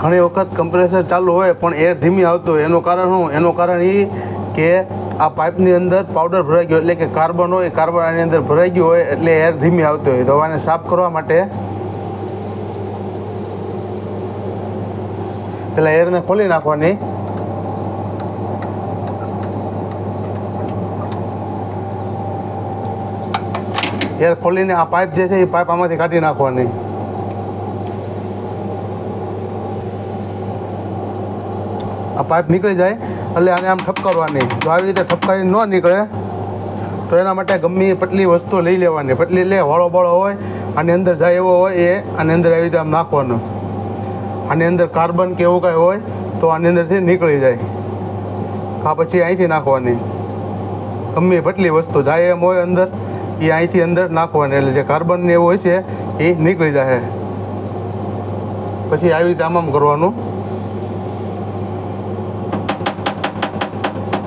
ઘણી વખત કમ્પ્રેસર ચાલુ હોય પણ એર ધીમી આવતું હોય. એનું કારણ શું? એનું કારણ એ કે આ પાઇપની અંદર પાવડર ભરાઈ ગયો, એટલે કે કાર્બન હોય, કાર્બન આની અંદર ભરાઈ ગયું હોય એટલે એર ધીમી આવતી હોય. તો આને સાફ કરવા માટે પેલા એરને ખોલી નાખવાની. એર ખોલીને આ પાઇપ જે છે એ પાઇપ આમાંથી કાઢી નાખવાની. આ પાઇપ નીકળી જાય એટલે આને આમ ઠપકારવાની. જો આવી રીતે ઠપકારી ન નીકળે તો એના માટે ગમે પટલી વસ્તુ લઈ લેવાની. પટલી એટલે વાળો બાળો હોય આની અંદર જાય એવો હોય એ આની અંદર આવી રીતે આમ નાખવાનું. આની અંદર કાર્બન કે એવું કાંઈ હોય તો આની અંદરથી નીકળી જાય. આ પછી અહીંથી નાખવાની. ગમે પટલી વસ્તુ જાય એમ હોય અંદર એ અહીંથી અંદર નાખવાની, એટલે જે કાર્બન ને એવું હોય છે એ નીકળી જાય. પછી આવી રીતે આમ કરવાનું.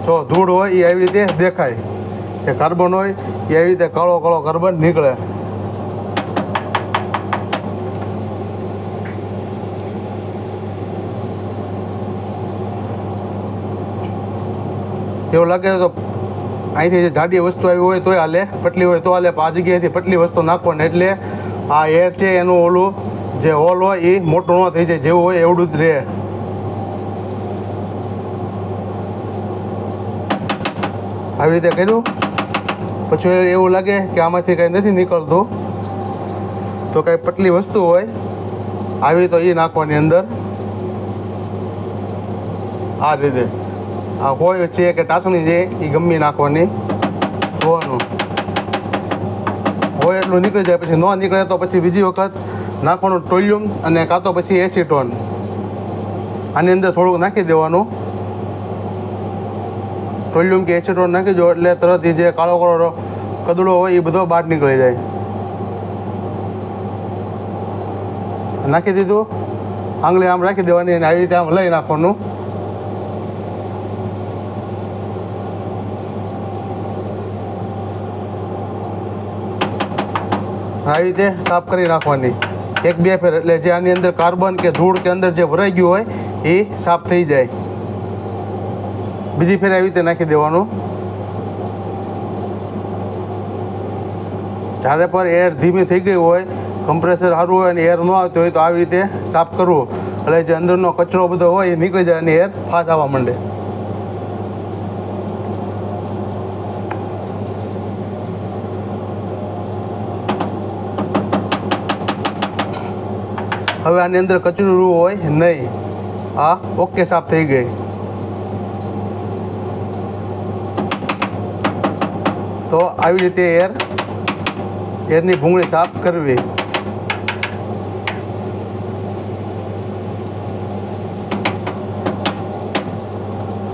જો ધૂળ હોય એ આવી રીતે દેખાય, કે કાર્બન હોય એ આવી રીતે કાળો કાળો કાર્બન નીકળે. એવું લાગે તો અહીંથી જે જાડી વસ્તુ આવી હોય તોય હાલે, પટલી હોય તો હાલે. આ જગ્યાએથી પટલી વસ્તુ નાખવાની એટલે આ એર છે એનું ઓલું જે હોલ હોય એ મોટું ન થઈ જાય, જેવું હોય એવડું જ રહે. આવી રીતે કર્યું પછી એવું લાગે કે આમાંથી કાંઈ નથી નીકળતું તો કાંઈ પટલી વસ્તુ હોય આવી તો એ નાખવાની અંદર. આ રીતે આ હોય છે કે ટાસણી છે એ ગમે નાખવાની. જોવાનું હોય એટલું નીકળી જાય. પછી ન નીકળે તો પછી બીજી વખત નાખવાનું ટોલિયમ અને કાં તો પછી એસિટોન. આની અંદર થોડુંક નાખી દેવાનું. ટોલિયમ કે એસિટોન નાખી દો એટલે તરત એ જે કાળો કાળો કદડો હોય એ બધો બહાર નીકળી જાય. નાખી દીધું. આંગળી આમ રાખી દેવાની અને આવી રીતે આમ લઈ નાખવાનું. આવી રીતે સાફ કરી નાખવાની 1-2 ફેર, એટલે જે આની અંદર કાર્બન કે ધૂળ કે અંદર જે ભરાઈ ગયું હોય એ સાફ થઈ જાય. બીજી ફેર આવી રીતે નાખી દેવાનું. જ્યારે પર એર ધીમી થઈ ગઈ હોય, કમ્પ્રેસર સારું હોય અને એર ન આવતું હોય તો આવી રીતે સાફ કરવું, એટલે જે અંદરનો કચરો બધો હોય એ નીકળી જાય અને એર ફાસ્ટ આવવા માંડે. હવે આની અંદર કચરું હોય નહીં. આ ઓકે સાફ થઈ ગઈ. તો આવી રીતે એરની ભૂંગળી સાફ કરવી.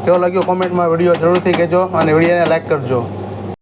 કેવો લાગ્યો કોમેન્ટમાં વિડીયો જરૂરથી કહેજો અને વિડીયોને લાઈક કરજો.